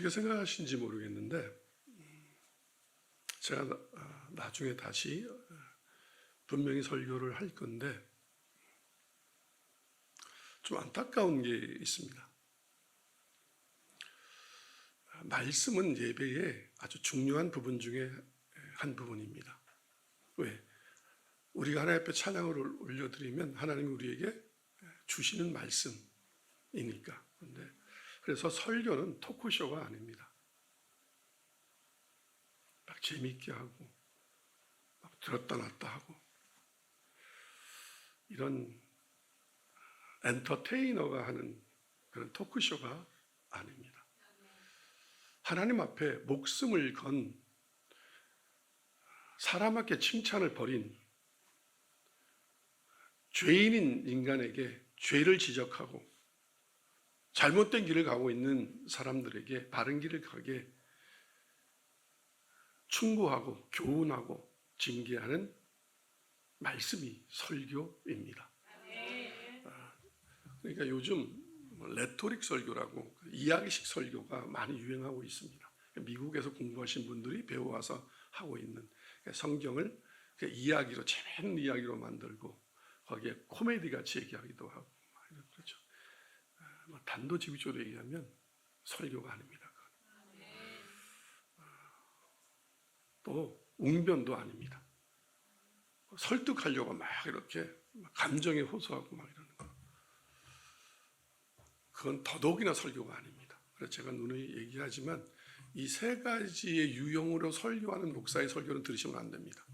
어떻게 생각하시는지 모르겠는데 제가 나중에 다시 분명히 설교를 할 건데 좀 안타까운 게 있습니다. 말씀은 예배의 아주 중요한 부분 중에 한 부분입니다. 왜? 우리가 하나님 앞에 찬양을 올려드리면 하나님이 우리에게 주시는 말씀이니까. 그래서 설교는 토크쇼가 아닙니다. 막 재미있게 하고 막 들었다 놨다 하고 이런 엔터테이너가 하는 그런 토크쇼가 아닙니다. 하나님 앞에 목숨을 건 사람에게 칭찬을 버린 죄인인 인간에게 죄를 지적하고 잘못된 길을 가고 있는 사람들에게 바른 길을 가게 충고하고 교훈하고 징계하는 말씀이 설교입니다. 그러니까 요즘 레토릭 설교라고 이야기식 설교가 많이 유행하고 있습니다. 미국에서 공부하신 분들이 배워와서 하고 있는 성경을 이야기로 재미있는 이야기로 만들고 거기에 코미디 같이 얘기하기도 하고 그렇죠. 단도직입적으로 얘기하면 설교가 아닙니다. 또 웅변도 아닙니다. 설득하려고 막 이렇게 감정에 호소하고 막 이러는 거. 그건 더더욱이나 설교가 아닙니다. 그래서 제가 누누이 얘기하지만 이 세 가지의 유형으로 설교하는 목사의 설교는 들으시면 안 됩니다.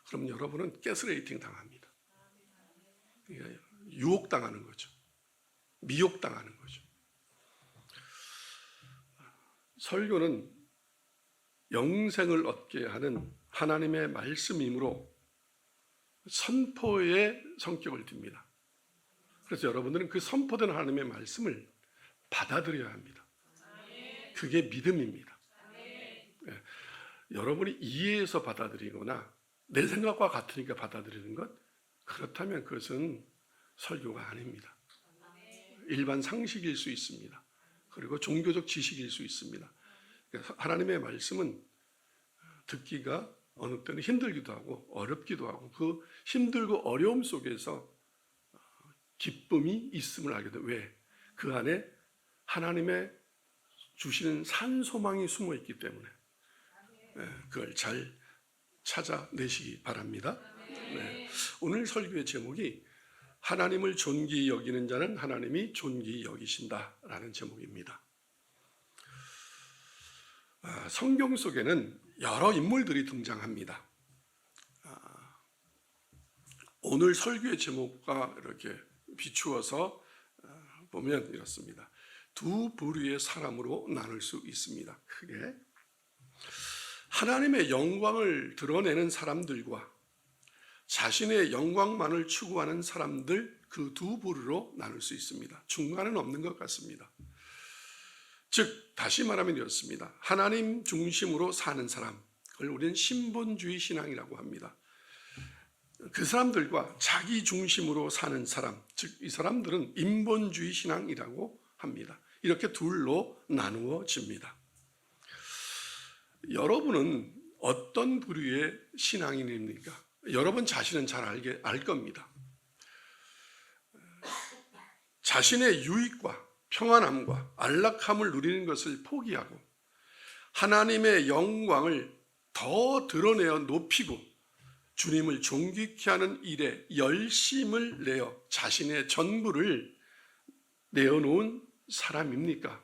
그럼 여러분은 가스레이팅 당합니다. 유혹당하는 거죠. 미혹당하는 거죠. 설교는 영생을 얻게 하는 하나님의 말씀이므로 선포의 성격을 띱니다. 그래서 여러분들은 그 선포된 하나님의 말씀을 받아들여야 합니다. 그게 믿음입니다. 네. 여러분이 이해해서 받아들이거나 내 생각과 같으니까 받아들이는 것, 그렇다면 그것은 설교가 아닙니다. 일반 상식일 수 있습니다. 그리고 종교적 지식일 수 있습니다. 하나님의 말씀은 듣기가 어느 때는 힘들기도 하고 어렵기도 하고 그 힘들고 어려움 속에서 기쁨이 있음을 알게 돼요. 왜? 그 안에 하나님의 주시는 산소망이 숨어 있기 때문에 그걸 잘 찾아내시기 바랍니다. 네. 오늘 설교의 제목이 하나님을 존귀히 여기는 자는 하나님이 존귀히 여기신다라는 제목입니다. 성경 속에는 여러 인물들이 등장합니다. 오늘 설교의 제목과 이렇게 비추어서 보면 이렇습니다. 두 부류의 사람으로 나눌 수 있습니다. 크게 하나님의 영광을 드러내는 사람들과 자신의 영광만을 추구하는 사람들, 그 두 부류로 나눌 수 있습니다. 중간은 없는 것 같습니다. 즉 다시 말하면 이렇습니다. 하나님 중심으로 사는 사람, 그걸 우리는 신본주의 신앙이라고 합니다. 그 사람들과 자기 중심으로 사는 사람, 즉 이 사람들은 인본주의 신앙이라고 합니다. 이렇게 둘로 나누어집니다. 여러분은 어떤 부류의 신앙인입니까? 여러분 자신은 잘 알 겁니다. 자신의 유익과 평안함과 안락함을 누리는 것을 포기하고 하나님의 영광을 더 드러내어 높이고 주님을 존귀케 하는 일에 열심을 내어 자신의 전부를 내어놓은 사람입니까?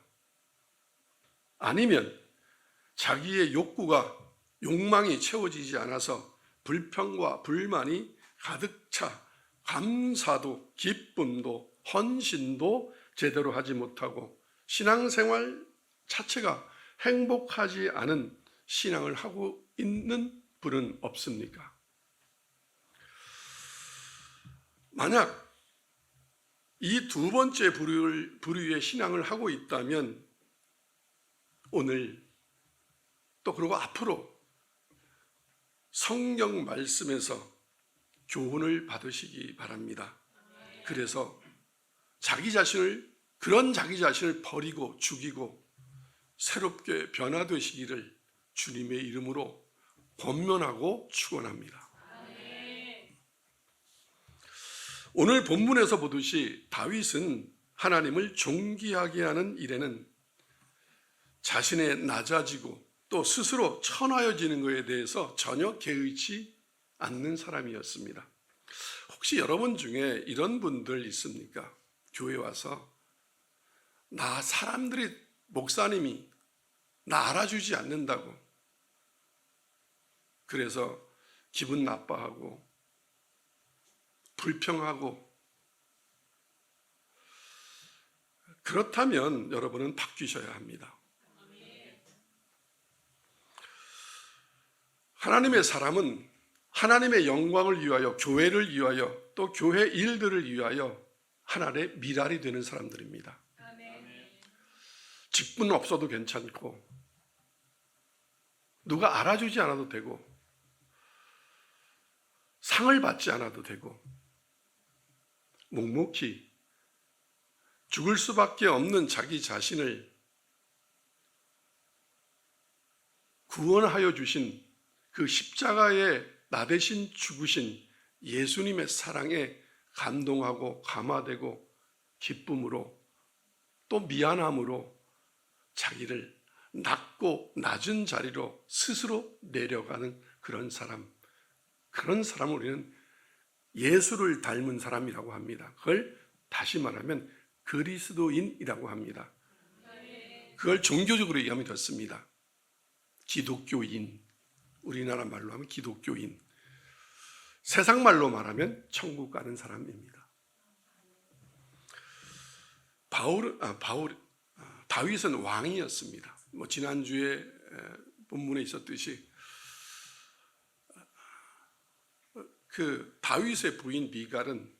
아니면 자기의 욕망이 채워지지 않아서 불평과 불만이 가득 차 감사도 기쁨도 헌신도 제대로 하지 못하고 신앙생활 자체가 행복하지 않은 신앙을 하고 있는 분은 없습니까? 만약 이 두 번째 부류의 신앙을 하고 있다면 오늘 또 그리고 앞으로 성경 말씀에서 교훈을 받으시기 바랍니다. 그래서 자기 자신을 버리고 죽이고 새롭게 변화되시기를 주님의 이름으로 권면하고 축원합니다. 오늘 본문에서 보듯이 다윗은 하나님을 존귀하게 하는 일에는 자신의 낮아지고 또 스스로 천하여지는 것에 대해서 전혀 개의치 않는 사람이었습니다. 혹시 여러분 중에 이런 분들 있습니까? 교회 와서 사람들이 목사님이 나 알아주지 않는다고 그래서 기분 나빠하고 불평하고, 그렇다면 여러분은 바뀌셔야 합니다. 하나님의 사람은 하나님의 영광을 위하여, 교회를 위하여, 또 교회 일들을 위하여 하나님의 미랄이 되는 사람들입니다. 직분 없어도 괜찮고 누가 알아주지 않아도 되고 상을 받지 않아도 되고 묵묵히 죽을 수밖에 없는 자기 자신을 구원하여 주신 그 십자가에 나 대신 죽으신 예수님의 사랑에 감동하고 감화되고 기쁨으로 또 미안함으로 자기를 낮고 낮은 자리로 스스로 내려가는 그런 사람을 우리는 예수를 닮은 사람이라고 합니다. 그걸 다시 말하면 그리스도인이라고 합니다. 그걸 종교적으로 얘기하면 좋습니다. 기독교인, 우리나라 말로 하면 기독교인, 세상 말로 말하면 천국 가는 사람입니다. 다윗은 왕이었습니다. 지난주에 본문에 있었듯이 그 다윗의 부인 미갈은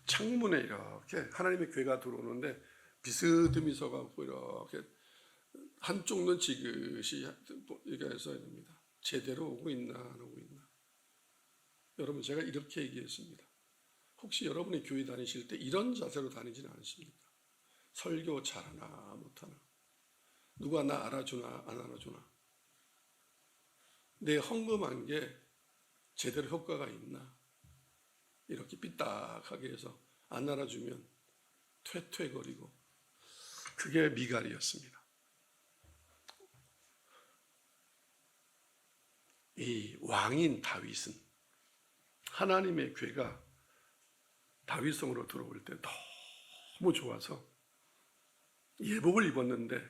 창문에 이렇게 하나님의 괴가 들어오는데 비스듬히 서갖고 이렇게 한쪽 눈 지그시 얘기해서 됩니다. 제대로 오고 있나 안 오고 있나. 여러분, 제가 이렇게 얘기했습니다. 혹시 여러분이 교회 다니실 때 이런 자세로 다니지는 않으십니까? 설교 잘하나 못하나, 누가 나 알아주나 안 알아주나, 내 헌금한 게 제대로 효과가 있나, 이렇게 삐딱하게 해서 안 알아주면 퇴퇴거리고, 그게 미갈이었습니다. 이 왕인 다윗은 하나님의 괴가 다윗성으로 들어올 때 너무 좋아서 예복을 입었는데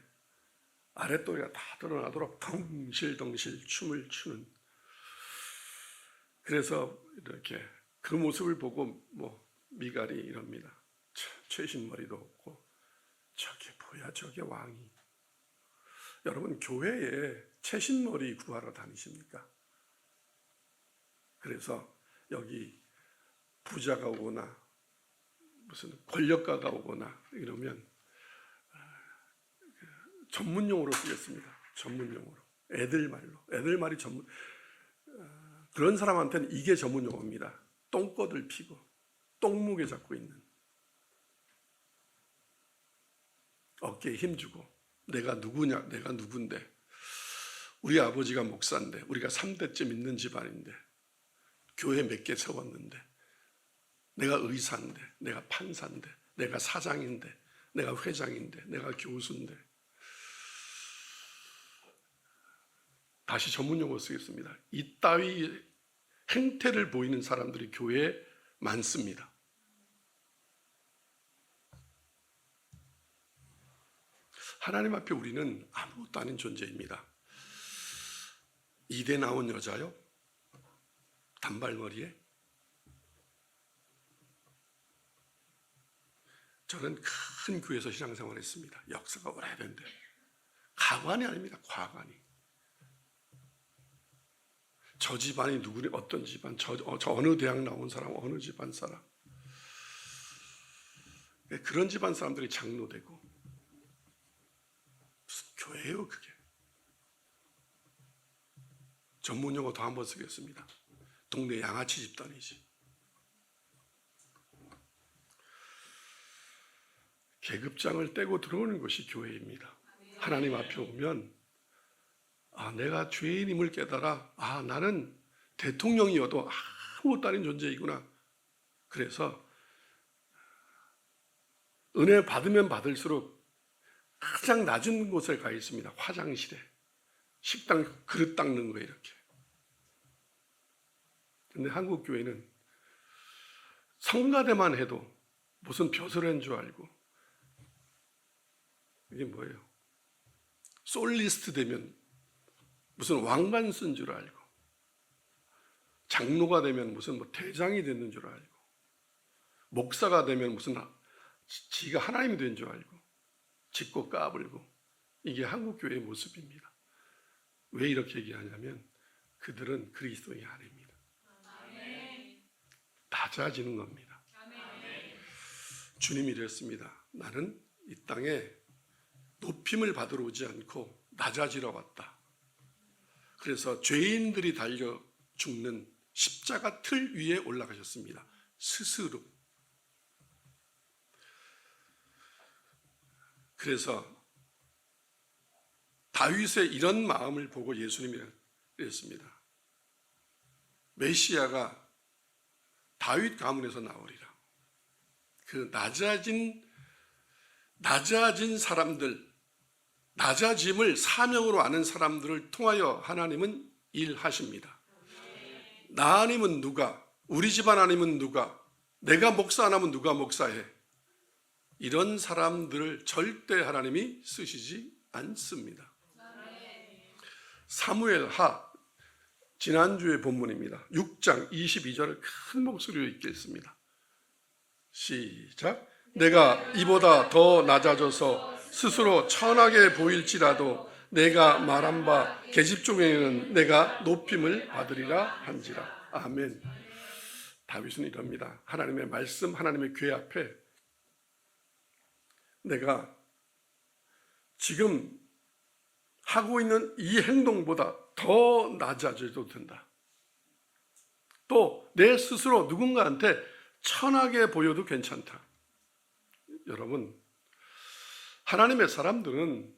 아랫도리가 다 드러나도록 덩실덩실 춤을 추는, 그래서 이렇게 그 모습을 보고 미갈이 이럽니다. 최신머리도 없고 저게 뭐야, 저게 왕이. 여러분, 교회에 최신머리 구하러 다니십니까? 그래서 여기 부자가 오거나 무슨 권력가가 오거나 이러면 전문용어로 쓰겠습니다. 전문용어로, 애들 말이 그런 사람한테는 이게 전문용어입니다. 똥꼬들 피고 똥무게 잡고 있는, 어깨에 힘주고 내가 누구냐, 내가 누군데, 우리 아버지가 목사인데, 우리가 3대째 믿는 집안인데, 교회 몇 개 세웠는데, 내가 의사인데, 내가 판사인데, 내가 사장인데, 내가 회장인데, 내가 교수인데. 다시 전문용어 쓰겠습니다. 이따위 행태를 보이는 사람들이 교회에 많습니다. 하나님 앞에 우리는 아무것도 아닌 존재입니다. 이대 나온 여자요? 단발머리에? 저는 큰 교회에서 신앙생활을 했습니다. 역사가 오래된데. 가관이 아닙니다. 과관이. 저 집안이 누구니, 어떤 집안, 저 어느 대학 나온 사람, 어느 집안 사람. 그런 집안 사람들이 장로되고. 무슨 교회예요, 그게. 전문용어 더 한번 쓰겠습니다. 동네 양아치 집단이지. 계급장을 떼고 들어오는 것이 교회입니다. 하나님 앞에 오면 내가 죄인임을 깨달아 나는 대통령이어도 아무것도 아닌 존재이구나. 그래서 은혜 받으면 받을수록 가장 낮은 곳에 가 있습니다. 화장실에, 식당 그릇 닦는 거 이렇게. 근데 한국 교회는 성가대만 해도 무슨 벼슬한 줄 알고, 이게 뭐예요? 솔리스트 되면 무슨 왕관 쓴 줄 알고, 장로가 되면 무슨 대장이 되는 줄 알고, 목사가 되면 무슨 지가 하나님이 된 줄 알고, 짓고 까불고. 이게 한국 교회의 모습입니다. 왜 이렇게 얘기하냐면 그들은 그리스도인이 아닙니다. 낮아지는 겁니다. 주님이 이랬습니다. 나는 이 땅에 높임을 받으러 오지 않고 낮아지러 왔다. 그래서 죄인들이 달려 죽는 십자가 틀 위에 올라가셨습니다. 스스로. 그래서 다윗의 이런 마음을 보고 예수님이 그랬습니다. 메시아가 다윗 가문에서 나오리라. 그 낮아진 사람들, 낮아짐을 사명으로 아는 사람들을 통하여 하나님은 일하십니다. 나 아니면 누가, 우리 집안 아니면 누가, 내가 목사 안 하면 누가 목사해. 이런 사람들을 절대 하나님이 쓰시지 않습니다. 사무엘하, 지난주의 본문입니다. 6장 22절을 큰 목소리로 읽겠습니다. 시작. 내가 이보다 더 낮아져서 스스로 천하게 보일지라도 내가 말한 바 계집종에게는 내가 높임을 받으리라 한지라. 아멘. 다윗은 이럽니다. 하나님의 말씀, 하나님의 궤 앞에 내가 지금 하고 있는 이 행동보다 더 낮아져도 된다. 또 내 스스로 누군가한테 천하게 보여도 괜찮다. 여러분, 하나님의 사람들은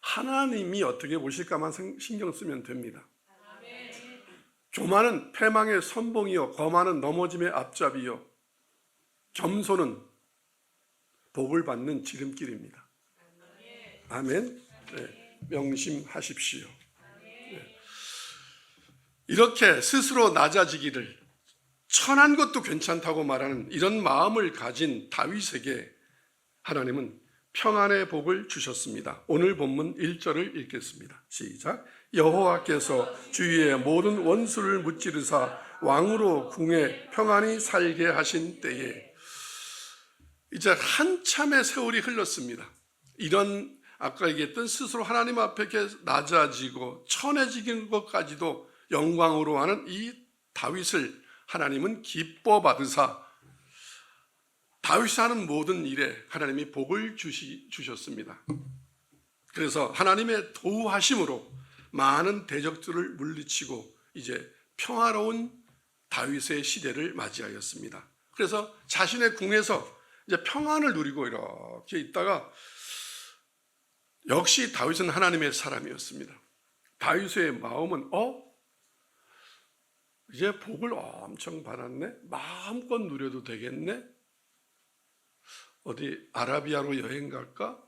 하나님이 어떻게 보실까만 신경 쓰면 됩니다. 교만은 패망의 선봉이요, 거만은 넘어짐의 앞잡이요, 겸손은 복을 받는 지름길입니다. 아멘. 네, 명심하십시오. 네. 이렇게 스스로 낮아지기를 천한 것도 괜찮다고 말하는 이런 마음을 가진 다윗에게 하나님은 평안의 복을 주셨습니다. 오늘 본문 1절을 읽겠습니다. 시작. 여호와께서 주위의 모든 원수를 무찌르사 왕으로 궁에 평안히 살게 하신 때에. 이제 한참의 세월이 흘렀습니다. 이런 아까 얘기했던 스스로 하나님 앞에 낮아지고 천해지는 것까지도 영광으로 하는 이 다윗을 하나님은 기뻐 받으사 다윗이 하는 모든 일에 하나님이 복을 주셨습니다. 그래서 하나님의 도우하심으로 많은 대적들을 물리치고 이제 평화로운 다윗의 시대를 맞이하였습니다. 그래서 자신의 궁에서 이제 평안을 누리고 이렇게 있다가 역시 다윗은 하나님의 사람이었습니다. 다윗의 마음은 이제 복을 엄청 받았네? 마음껏 누려도 되겠네? 어디 아라비아로 여행 갈까?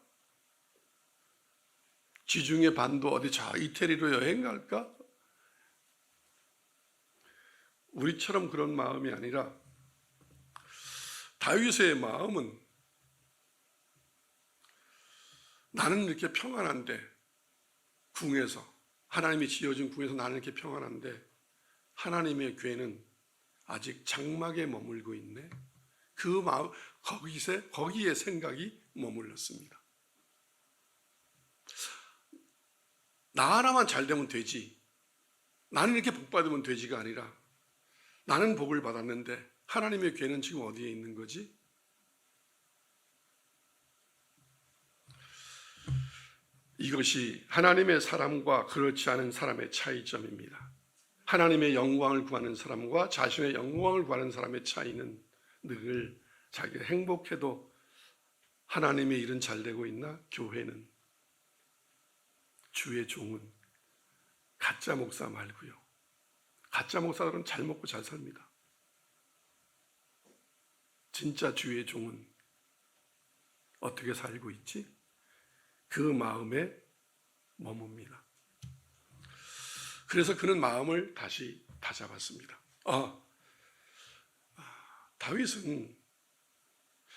지중해 반도 어디 이태리로 여행 갈까? 우리처럼 그런 마음이 아니라 다윗의 마음은 나는 이렇게 평안한데, 궁에서 하나님이 지어준 궁에서 나는 이렇게 평안한데 하나님의 궤는 아직 장막에 머물고 있네. 그 마음, 거기에 생각이 머물렀습니다. 나 하나만 잘 되면 되지, 나는 이렇게 복 받으면 되지가 아니라 나는 복을 받았는데 하나님의 궤는 지금 어디에 있는 거지? 이것이 하나님의 사람과 그렇지 않은 사람의 차이점입니다. 하나님의 영광을 구하는 사람과 자신의 영광을 구하는 사람의 차이는 늘 자기가 행복해도 하나님의 일은 잘 되고 있나? 교회는, 주의 종은 가짜 목사 말고요. 가짜 목사들은 잘 먹고 잘 삽니다. 진짜 주의 종은 어떻게 살고 있지? 그 마음에 머뭅니다. 그래서 그는 마음을 다시 다잡았습니다. 다윗은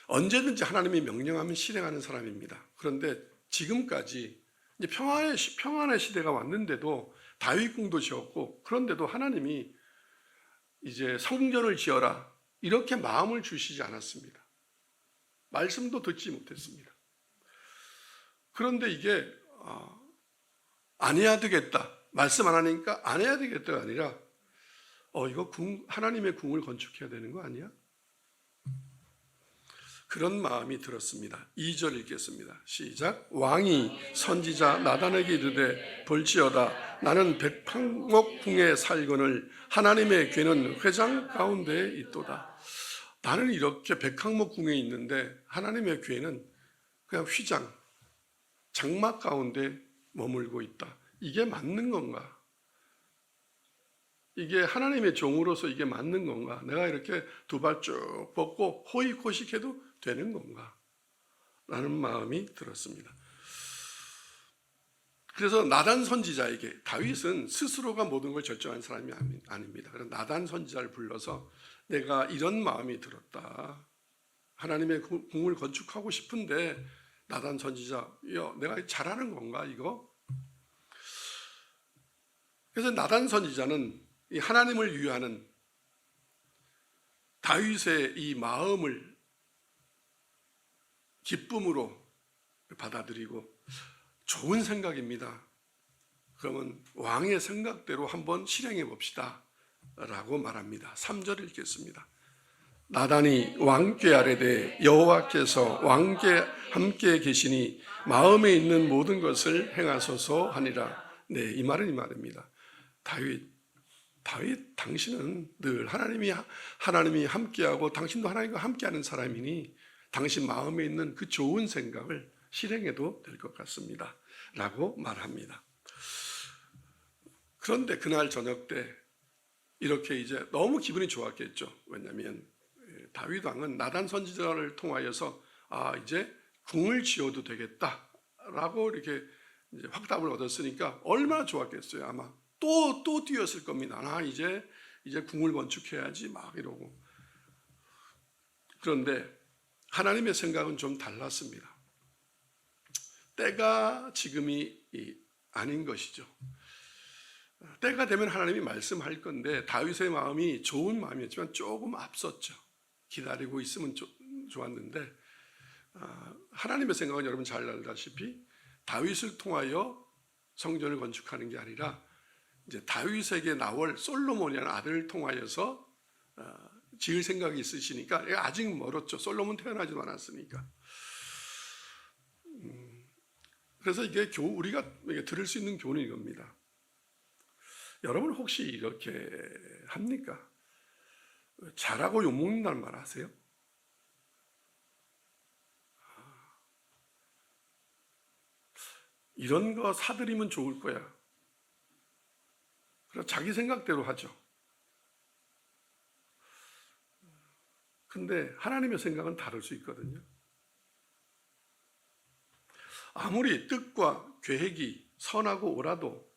언제든지 하나님이 명령하면 실행하는 사람입니다. 그런데 지금까지 이제 평안의 시대가 왔는데도 다윗 궁도 지었고, 그런데도 하나님이 이제 성전을 지어라 이렇게 마음을 주시지 않았습니다. 말씀도 듣지 못했습니다. 그런데 이게 안 해야 되겠다, 말씀 안 하니까 안 해야 되겠다가 아니라 이거 하나님의 궁을 건축해야 되는 거 아니야? 그런 마음이 들었습니다. 2절 읽겠습니다. 시작. 왕이 선지자 나단에게 이르되 볼지어다 나는 백팡목 궁에 살거늘 하나님의 궤는 회장 가운데에 있도다. 나는 이렇게 백항목 궁에 있는데 하나님의 궤는 그냥 휘장, 장막 가운데 머물고 있다. 이게 맞는 건가? 이게 하나님의 종으로서 이게 맞는 건가? 내가 이렇게 두 발 쭉 뻗고 호의코식해도 되는 건가? 라는 마음이 들었습니다. 그래서 나단 선지자에게, 다윗은 스스로가 모든 걸 결정한 사람이 아닙니다. 그래서 나단 선지자를 불러서 내가 이런 마음이 들었다. 하나님의 궁을 건축하고 싶은데 나단 선지자, 내가 잘하는 건가 이거? 그래서 나단 선지자는 이 하나님을 위하는 다윗의 이 마음을 기쁨으로 받아들이고, 좋은 생각입니다. 그러면 왕의 생각대로 한번 실행해 봅시다 라고 말합니다. 3절 읽겠습니다. 나단이 왕께 아뢰되 여호와께서 왕께 함께 계시니 마음에 있는 모든 것을 행하소서 하니라. 네, 이 말은 이 말입니다. 다윗, 당신은 늘 하나님이 함께하고 당신도 하나님과 함께하는 사람이니 당신 마음에 있는 그 좋은 생각을 실행해도 될 것 같습니다 라고 말합니다. 그런데 그날 저녁 때 이렇게 이제 너무 기분이 좋았겠죠. 왜냐하면 다윗 왕은 나단 선지자를 통하여서 이제 궁을 지어도 되겠다라고 이렇게 이제 확답을 얻었으니까 얼마나 좋았겠어요. 아마 또 뛰었을 겁니다. 이제 궁을 건축해야지 막 이러고. 그런데 하나님의 생각은 좀 달랐습니다. 때가 지금이 아닌 것이죠. 때가 되면 하나님이 말씀할 건데 다윗의 마음이 좋은 마음이었지만 조금 앞섰죠. 기다리고 있으면 좋았는데 하나님의 생각은 여러분 잘 알다시피 다윗을 통하여 성전을 건축하는 게 아니라 이제 다윗에게 나올 솔로몬이라는 아들을 통하여서 지을 생각이 있으시니까 아직 멀었죠. 솔로몬 태어나지도 않았으니까. 그래서 이게 우리가 들을 수 있는 교훈이 이겁니다. 여러분 혹시 이렇게 합니까? 잘하고 욕먹는다는 말 아세요? 이런 거 사들이면 좋을 거야. 그래서 자기 생각대로 하죠. 근데 하나님의 생각은 다를 수 있거든요. 아무리 뜻과 계획이 선하고 옳아도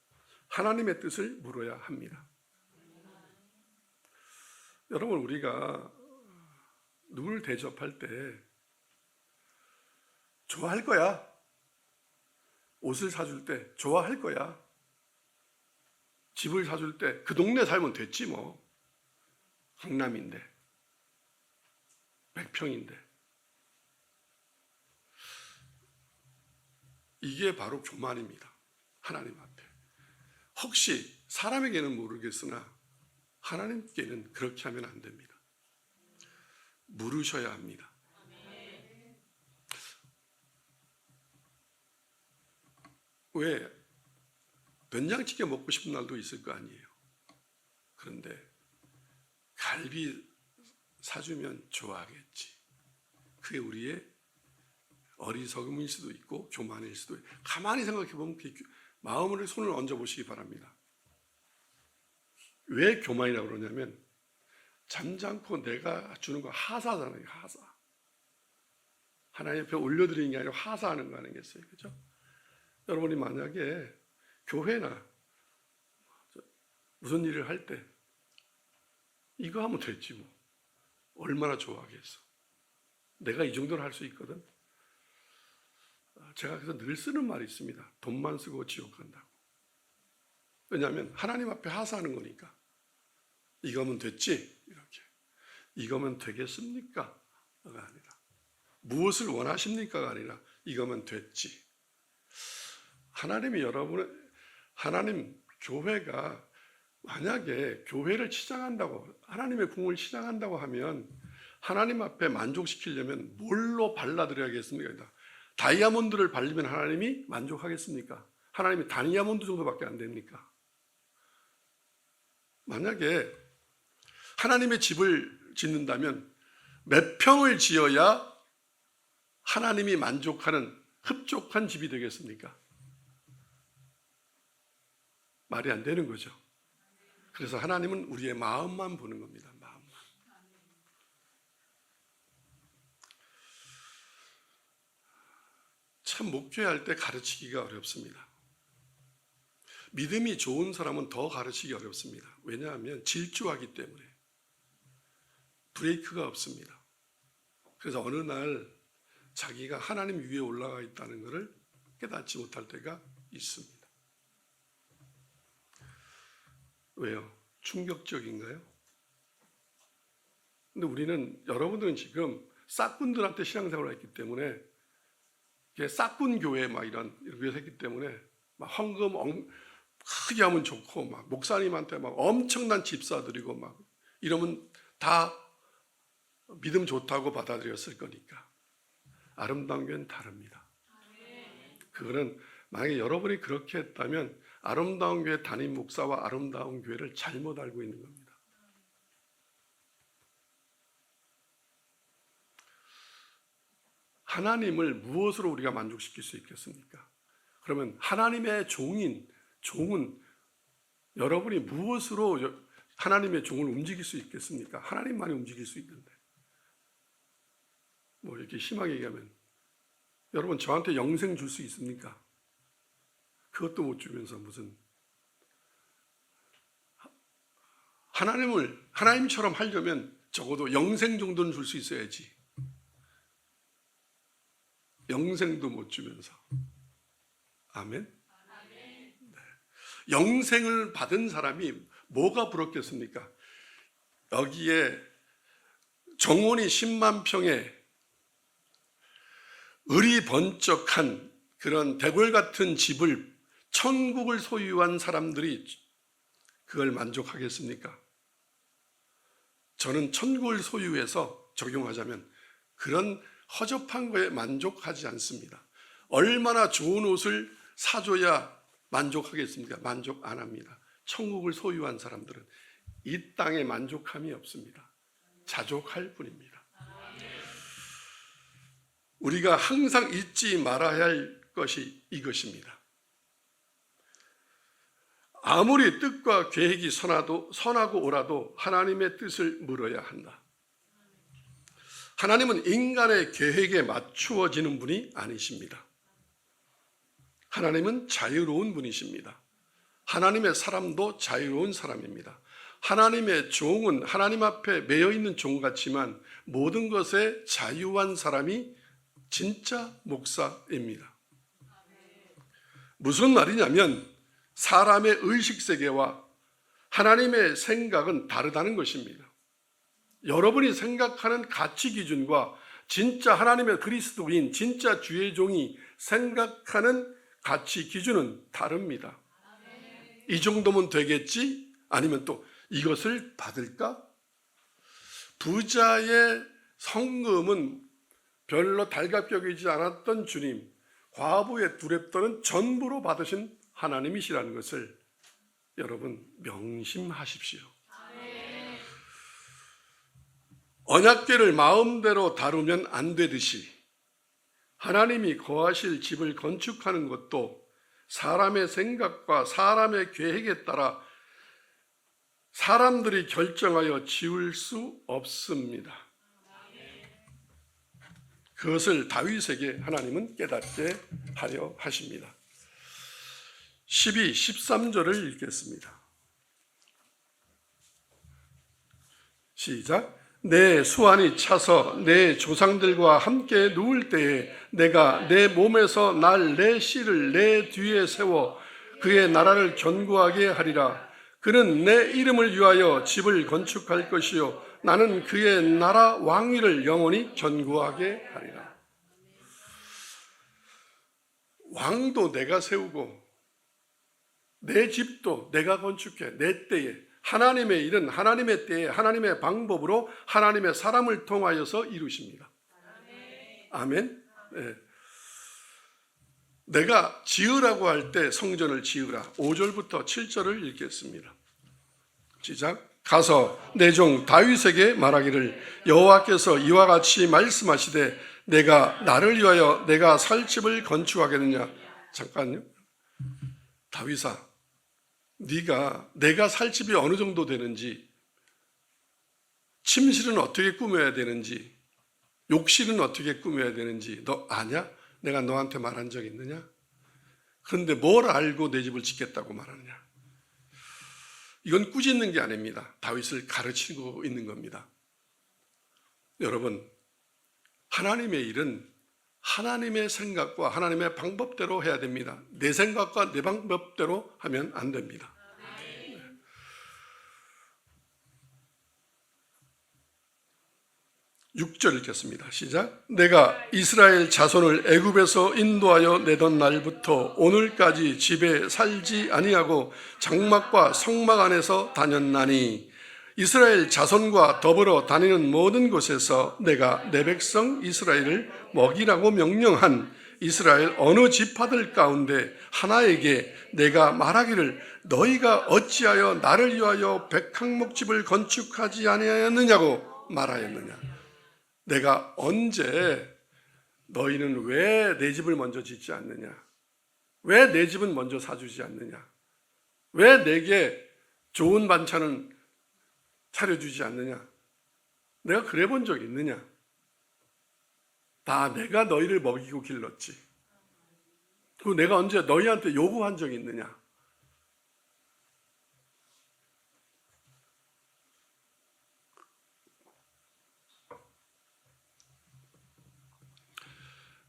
하나님의 뜻을 물어야 합니다. 여러분, 우리가 누구를 대접할 때 좋아할 거야. 옷을 사줄 때 좋아할 거야. 집을 사줄 때 그 동네 살면 됐지 뭐. 강남인데 100평인데. 이게 바로 교만입니다. 하나님 앞에. 혹시 사람에게는 모르겠으나 하나님께는 그렇게 하면 안 됩니다. 물으셔야 합니다. 왜? 된장찌개 먹고 싶은 날도 있을 거 아니에요. 그런데 갈비 사주면 좋아하겠지. 그게 우리의 어리석음일 수도 있고 교만일 수도 있고, 가만히 생각해 보면 마음으로 손을 얹어 보시기 바랍니다. 왜 교만이라고 그러냐면 잠잠코 내가 주는 거 하사잖아요. 하사. 하나님 앞에 올려드리는 게 아니라 하사하는 거 아니겠어요? 그죠? 여러분이 만약에 교회나 무슨 일을 할 때 이거 하면 됐지 뭐, 얼마나 좋아하겠어. 내가 이 정도는 할 수 있거든. 제가 그래서 늘 쓰는 말이 있습니다. 돈만 쓰고 지옥 간다고. 왜냐하면 하나님 앞에 하사하는 거니까. 이거면 됐지? 이렇게. 이거면 되겠습니까? 가 아니라. 무엇을 원하십니까가 아니라 이거면 됐지. 하나님이 하나님 교회가 만약에 교회를 치장한다고, 하나님의 궁을 치장한다고 하면 하나님 앞에 만족시키려면 뭘로 발라드려야겠습니까? 다이아몬드를 발리면 하나님이 만족하겠습니까? 하나님이 다이아몬드 정도밖에 안 됩니까? 만약에 하나님의 집을 짓는다면 몇 평을 지어야 하나님이 만족하는 흡족한 집이 되겠습니까? 말이 안 되는 거죠. 그래서 하나님은 우리의 마음만 보는 겁니다. 마음만. 참 목회할 때 가르치기가 어렵습니다. 믿음이 좋은 사람은 더 가르치기 어렵습니다. 왜냐하면 질주하기 때문에. 브레이크가 없습니다. 그래서 어느 날 자기가 하나님 위에 올라가 있다는 것을 깨닫지 못할 때가 있습니다. 왜요? 충격적인가요? 근데 여러분들은 지금 싹군들한테 신앙생활을 했기 때문에, 싹군 교회 막 이런 교회에서 했기 때문에 막 헌금 크게 하면 좋고, 막 목사님한테 막 엄청난 집사 드리고 막 이러면 다 믿음 좋다고 받아들였을 거니까. 아름다운 교회는 다릅니다. 그거는 만약에 여러분이 그렇게 했다면 아름다운 교회 담임 목사와 아름다운 교회를 잘못 알고 있는 겁니다. 하나님을 무엇으로 우리가 만족시킬 수 있겠습니까? 그러면 하나님의 종은 여러분이 무엇으로 하나님의 종을 움직일 수 있겠습니까? 하나님만이 움직일 수 있는데. 뭐 이렇게 심하게 얘기하면 여러분 저한테 영생 줄 수 있습니까? 그것도 못 주면서 무슨 하나님처럼 하려면 적어도 영생 정도는 줄 수 있어야지. 영생도 못 주면서. 아멘? 네. 영생을 받은 사람이 뭐가 부럽겠습니까? 여기에 정원이 10만 평에 을이 번쩍한 그런 대궐 같은 집을, 천국을 소유한 사람들이 그걸 만족하겠습니까? 저는 천국을 소유해서 적용하자면 그런 허접한 거에 만족하지 않습니다. 얼마나 좋은 옷을 사줘야 만족하겠습니까? 만족 안 합니다. 천국을 소유한 사람들은 이 땅에 만족함이 없습니다. 자족할 뿐입니다. 우리가 항상 잊지 말아야 할 것이 이것입니다. 아무리 뜻과 계획이 선하고 옳아도 하나님의 뜻을 물어야 한다. 하나님은 인간의 계획에 맞추어지는 분이 아니십니다. 하나님은 자유로운 분이십니다. 하나님의 사람도 자유로운 사람입니다. 하나님의 종은 하나님 앞에 매여 있는 종 같지만 모든 것에 자유한 사람이 진짜 목사입니다. 무슨 말이냐면 사람의 의식세계와 하나님의 생각은 다르다는 것입니다. 여러분이 생각하는 가치 기준과 진짜 하나님의 그리스도인, 진짜 주의 종이 생각하는 가치 기준은 다릅니다. 이 정도면 되겠지? 아니면 또 이것을 받을까? 부자의 성금은 별로 달갑게 여기지 않았던 주님, 과부의 두렙돈은 전부로 받으신 하나님이시라는 것을 여러분 명심하십시오. 언약궤를 마음대로 다루면 안 되듯이 하나님이 거하실 집을 건축하는 것도 사람의 생각과 사람의 계획에 따라 사람들이 결정하여 지을 수 없습니다. 그것을 다윗에게 하나님은 깨닫게 하려 하십니다. 12, 13절을 읽겠습니다. 시작. 내 수완이 차서 내 조상들과 함께 누울 때에 내가 내 몸에서 날 내 씨를 내 뒤에 세워 그의 나라를 견고하게 하리라. 그는 내 이름을 위하여 집을 건축할 것이요 나는 그의 나라 왕위를 영원히 견고하게 하리라. 왕도 내가 세우고 내 집도 내가 건축해. 내 때에 하나님의 일은 하나님의 때에 하나님의 방법으로 하나님의 사람을 통하여서 이루십니다. 아멘. 네. 내가 지으라고 할 때 성전을 지으라. 5절부터 7절을 읽겠습니다. 시작. 가서 내 종 다윗에게 말하기를 여호와께서 이와 같이 말씀하시되 내가 나를 위하여 내가 살 집을 건축하겠느냐. 잠깐요. 다윗아, 네가 내가 살 집이 어느 정도 되는지, 침실은 어떻게 꾸며야 되는지, 욕실은 어떻게 꾸며야 되는지 너 아냐? 내가 너한테 말한 적 있느냐? 그런데 뭘 알고 내 집을 짓겠다고 말하느냐? 이건 꾸짖는 게 아닙니다. 다윗을 가르치고 있는 겁니다. 여러분, 하나님의 일은 하나님의 생각과 하나님의 방법대로 해야 됩니다. 내 생각과 내 방법대로 하면 안 됩니다. 6절 읽겠습니다. 시작. 내가 이스라엘 자손을 애굽에서 인도하여 내던 날부터 오늘까지 집에 살지 아니하고 장막과 성막 안에서 다녔나니 이스라엘 자손과 더불어 다니는 모든 곳에서 내가 내 백성 이스라엘을 먹이라고 명령한 이스라엘 어느 지파들 가운데 하나에게 내가 말하기를 너희가 어찌하여 나를 위하여 백항목집을 건축하지 아니하였느냐고 말하였느냐. 내가 언제 너희는 왜 내 집을 먼저 짓지 않느냐? 왜 내 집은 먼저 사주지 않느냐? 왜 내게 좋은 반찬은 차려주지 않느냐? 내가 그래 본 적 있느냐? 다 내가 너희를 먹이고 길렀지. 그리고 내가 언제 너희한테 요구한 적이 있느냐?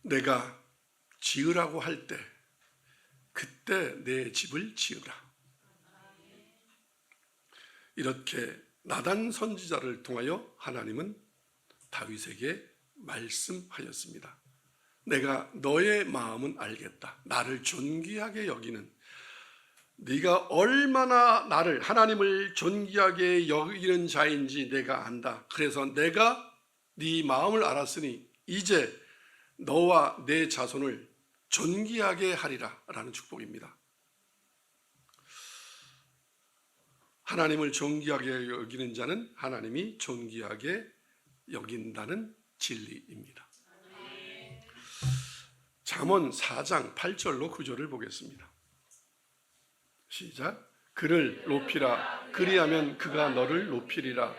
내가 지으라고 할 때 그때 내 집을 지으라. 이렇게 나단 선지자를 통하여 하나님은 다윗에게 말씀하였습니다. 내가 너의 마음은 알겠다. 나를 존귀하게 여기는, 네가 얼마나 나를 하나님을 존귀하게 여기는 자인지 내가 안다. 그래서 내가 네 마음을 알았으니 이제 너와 내 자손을 존귀하게 하리라 라는 축복입니다. 하나님을 존귀하게 여기는 자는 하나님이 존귀하게 여긴다는 진리입니다. 잠언 4장 8절로 9절을 보겠습니다. 시작. 그를 높이라. 그리하면 그가 너를 높이리라.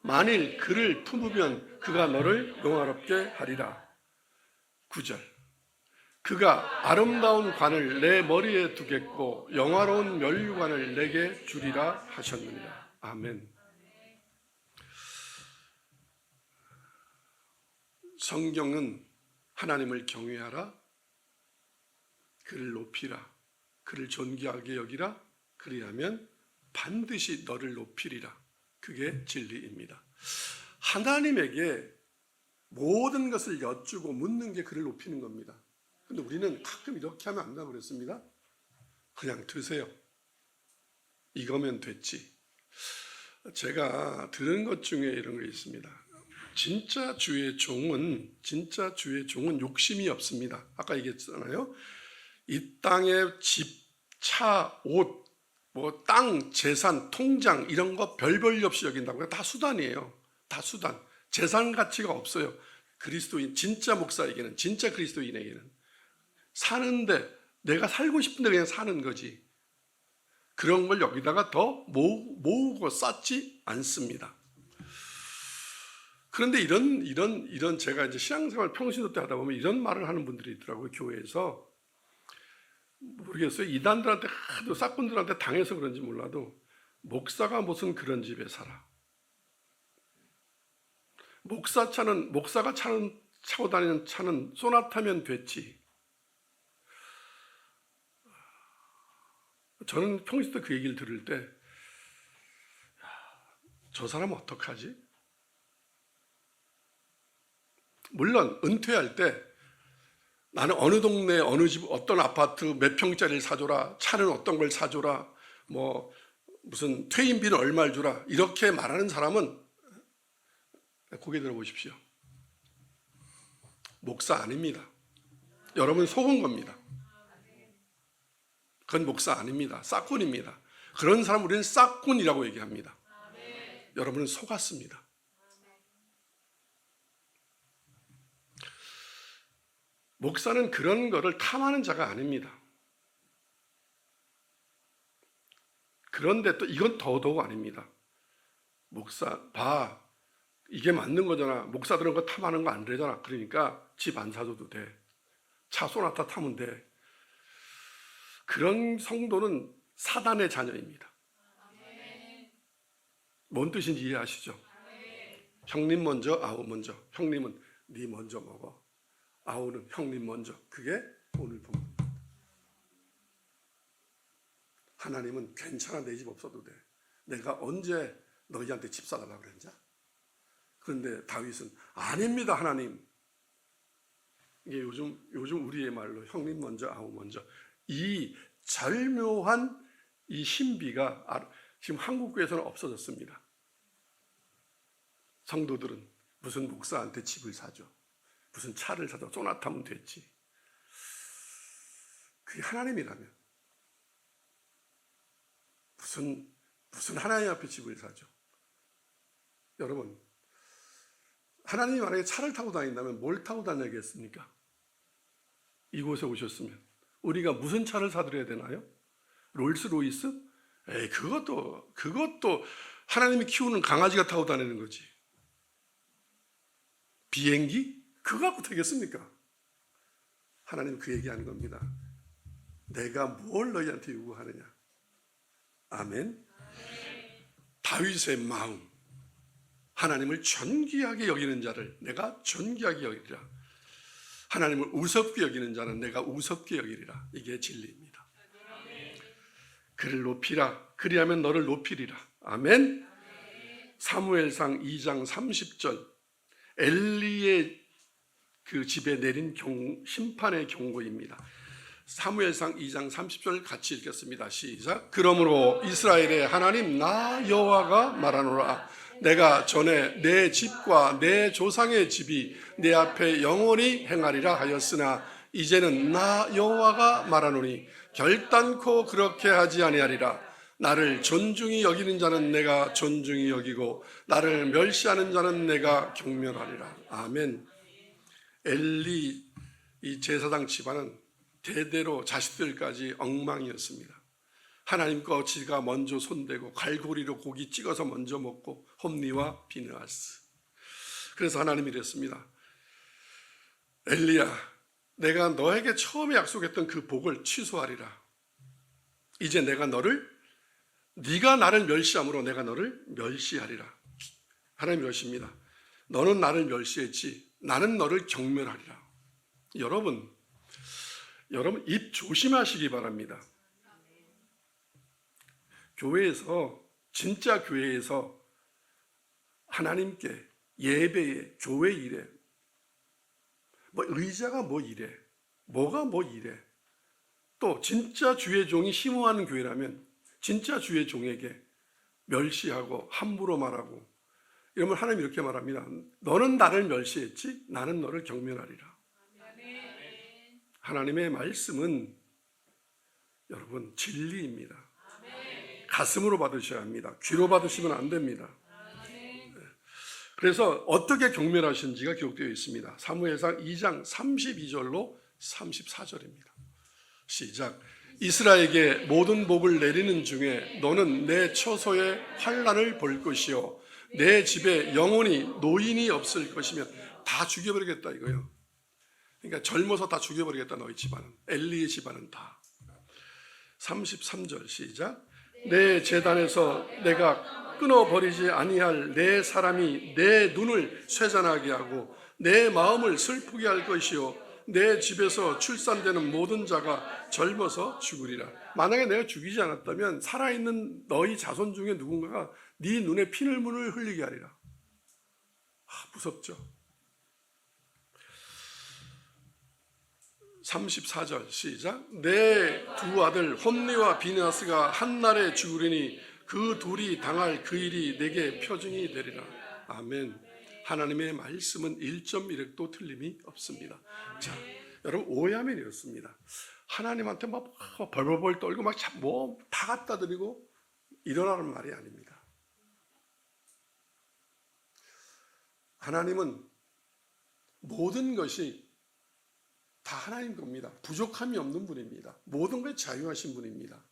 만일 그를 품으면 그가 너를 영화롭게 하리라. 9절. 그가 아름다운 관을 내 머리에 두겠고 영화로운 면류관을 내게 주리라 하셨느니라. 아멘. 성경은 하나님을 경외하라, 그를 높이라, 그를 존귀하게 여기라, 그리하면 반드시 너를 높이리라. 그게 진리입니다. 하나님에게 모든 것을 여쭈고 묻는 게 그를 높이는 겁니다. 근데 우리는 가끔 이렇게 하면 안 된다고 그랬습니다. 그냥 드세요. 이거면 됐지. 제가 들은 것 중에 이런 게 있습니다. 진짜 주의 종은 욕심이 없습니다. 아까 얘기했잖아요. 이 땅에 집, 차, 옷, 뭐 땅, 재산, 통장 이런 거 별 볼일 없이 여긴다고요. 다 수단이에요. 다 수단. 재산 가치가 없어요. 그리스도인, 진짜 목사에게는, 진짜 그리스도인에게는 사는데, 내가 살고 싶은데 그냥 사는 거지, 그런 걸 여기다가 더 모으고 쌓지 않습니다. 그런데 이런 제가 이제 신앙생활 평신도 때 하다 보면 이런 말을 하는 분들이 있더라고요. 교회에서. 모르겠어요. 이단들한테 하도 싹군들한테 당해서 그런지 몰라도, 목사가 무슨 그런 집에 살아. 목사가 차고 다니는 차는 소나타면 됐지. 저는 평소 때 그 얘기를 들을 때, 저 사람은 어떡하지? 물론 은퇴할 때 나는 어느 동네 어느 집 어떤 아파트 몇 평짜리를 사줘라, 차는 어떤 걸 사줘라, 뭐 무슨 퇴임비는 얼마를 주라, 이렇게 말하는 사람은 고개 들어보십시오. 목사 아닙니다. 여러분 속은 겁니다. 그건 목사 아닙니다. 싹군입니다. 그런 사람 우리는 싹군이라고 얘기합니다. 여러분은 속았습니다. 목사는 그런 거를 탐하는 자가 아닙니다. 그런데 또 이건 더더욱 아닙니다. 목사, 봐, 이게 맞는 거잖아. 목사들은 그거 탐하는 거 안 되잖아. 그러니까 집 안 사줘도 돼. 차 소나타 타면 돼. 그런 성도는 사단의 자녀입니다. 뭔 뜻인지 이해하시죠? 형님 먼저, 아우 먼저. 형님은 네 먼저 먹어. 아우는 형님 먼저. 그게 오늘 본. 하나님은 괜찮아, 내 집 없어도 돼. 내가 언제 너희한테 집 사달라고 그랬냐? 그런데 다윗은 아닙니다, 하나님. 이게 요즘 우리의 말로 형님 먼저, 아우 먼저. 이 절묘한 이 신비가 지금 한국교회에서는 없어졌습니다. 성도들은 무슨 목사한테 집을 사줘, 무슨 차를 사줘, 소나타면 됐지. 그게 하나님이라면 무슨 하나님 앞에 집을 사죠? 여러분, 하나님이 만약에 차를 타고 다닌다면 뭘 타고 다녀야겠습니까? 이곳에 오셨으면 우리가 무슨 차를 사드려야 되나요? 롤스로이스? 에이, 그것도 하나님이 키우는 강아지가 타고 다니는 거지. 비행기? 그거 갖고 되겠습니까? 하나님 그 얘기하는 겁니다. 내가 뭘 너희한테 요구하느냐? 아멘. 다윗의 마음, 하나님을 존귀하게 여기는 자를 내가 존귀하게 여기리라. 하나님을 우습게 여기는 자는 내가 우습게 여기리라. 이게 진리입니다. 그를 높이라. 그리하면 너를 높이리라. 아멘. 사무엘상 2장 30절, 엘리의 그 집에 내린 심판의 경고입니다. 사무엘상 2장 30절 같이 읽겠습니다. 시작. 그러므로 이스라엘의 하나님 나 여호와가 말하노라. 내가 전에 내 집과 내 조상의 집이 내 앞에 영원히 행하리라 하였으나 이제는 나 여호와가 말하노니 결단코 그렇게 하지 아니하리라. 나를 존중히 여기는 자는 내가 존중히 여기고 나를 멸시하는 자는 내가 경멸하리라. 아멘. 엘리 이 제사장 집안은 대대로 자식들까지 엉망이었습니다. 하나님 거 지가 먼저 손대고 갈고리로 고기 찍어서 먼저 먹고, 홈리와 비느하스. 그래서 하나님이 이랬습니다. 엘리야, 내가 너에게 처음에 약속했던 그 복을 취소하리라. 이제 네가 나를 멸시함으로 내가 너를 멸시하리라. 하나님이 이러십니다. 너는 나를 멸시했지 나는 너를 경멸하리라. 여러분 입 조심하시기 바랍니다. 진짜 교회에서 하나님께 예배에, 교회 일에, 뭐 의자가 뭐 이래, 뭐가 뭐 이래, 또 진짜 주의 종이 심호하는 교회라면 진짜 주의 종에게 멸시하고 함부로 말하고 이러면 하나님이 이렇게 말합니다. 너는 나를 멸시했지 나는 너를 경멸하리라. 하나님의 말씀은 여러분 진리입니다. 가슴으로 받으셔야 합니다. 귀로 받으시면 안 됩니다. 그래서 어떻게 경멸하신지가 기록되어 있습니다. 사무엘상 2장 32절로 34절입니다. 시작. 이스라엘에게 모든 복을 내리는 중에 너는 내 처소에 환난을 볼 것이요 내 집에 영원히 노인이 없을 것이면 다 죽여버리겠다 이거예요. 그러니까 젊어서 다 죽여버리겠다. 너희 집안은, 엘리의 집안은 다. 33절 시작. 내 제단에서 내가 끊어버리지 아니할 내 사람이 내 눈을 쇠잔하게 하고 내 마음을 슬프게 할 것이요 내 집에서 출산되는 모든 자가 젊어서 죽으리라. 만약에 내가 죽이지 않았다면 살아있는 너희 자손 중에 누군가가 네 눈에 피눈물을 흘리게 하리라. 무섭죠. 34절 시작. 내 두 아들 홈리와 비느하스가 한날에 죽으리니 그 둘이 당할 그 일이 내게 표징이 되리라. 아멘. 하나님의 말씀은 1.1획도 틀림이 없습니다. 자, 여러분 오해하면 이렇습니다. 하나님한테 막 벌벌벌 떨고 막 뭐 다 갖다 드리고 일어나는 말이 아닙니다. 하나님은 모든 것이 다 하나님 겁니다. 부족함이 없는 분입니다. 모든 것에 자유하신 분입니다.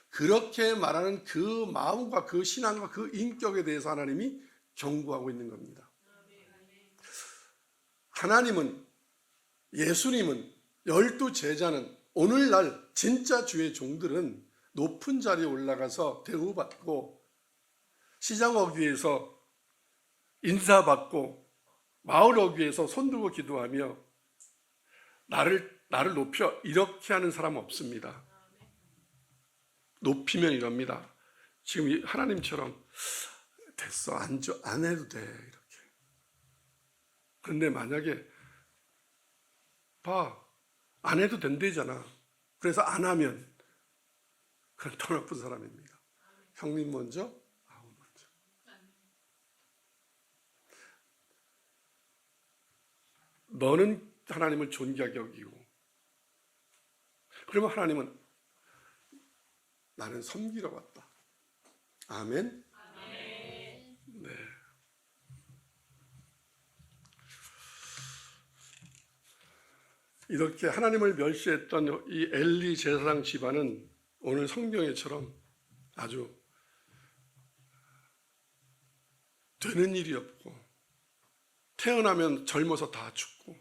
그렇게 말하는 그 마음과 그 신앙과 그 인격에 대해서 하나님이 경고하고 있는 겁니다. 하나님은, 예수님은, 12 제자는, 오늘날 진짜 주의 종들은 높은 자리에 올라가서 대우받고 시장 어귀에서 인사받고 마을 어귀에서 손들고 기도하며 나를 높여 이렇게 하는 사람 없습니다. 높이면 이럽니다. 지금 하나님처럼 됐어, 안 해도 돼 이렇게. 그런데 만약에 안 해도 된대잖아. 그래서 안 하면 그건 더 나쁜 사람입니다. 형님 먼저, 아우 먼저. 너는 하나님을 존귀하게 여기고, 그러면 하나님은 나는 섬기러 왔다. 아멘. 네. 이렇게 하나님을 멸시했던 이 엘리 제사장 집안은 오늘 성경에처럼 아주 되는 일이 없고 태어나면 젊어서 다 죽고,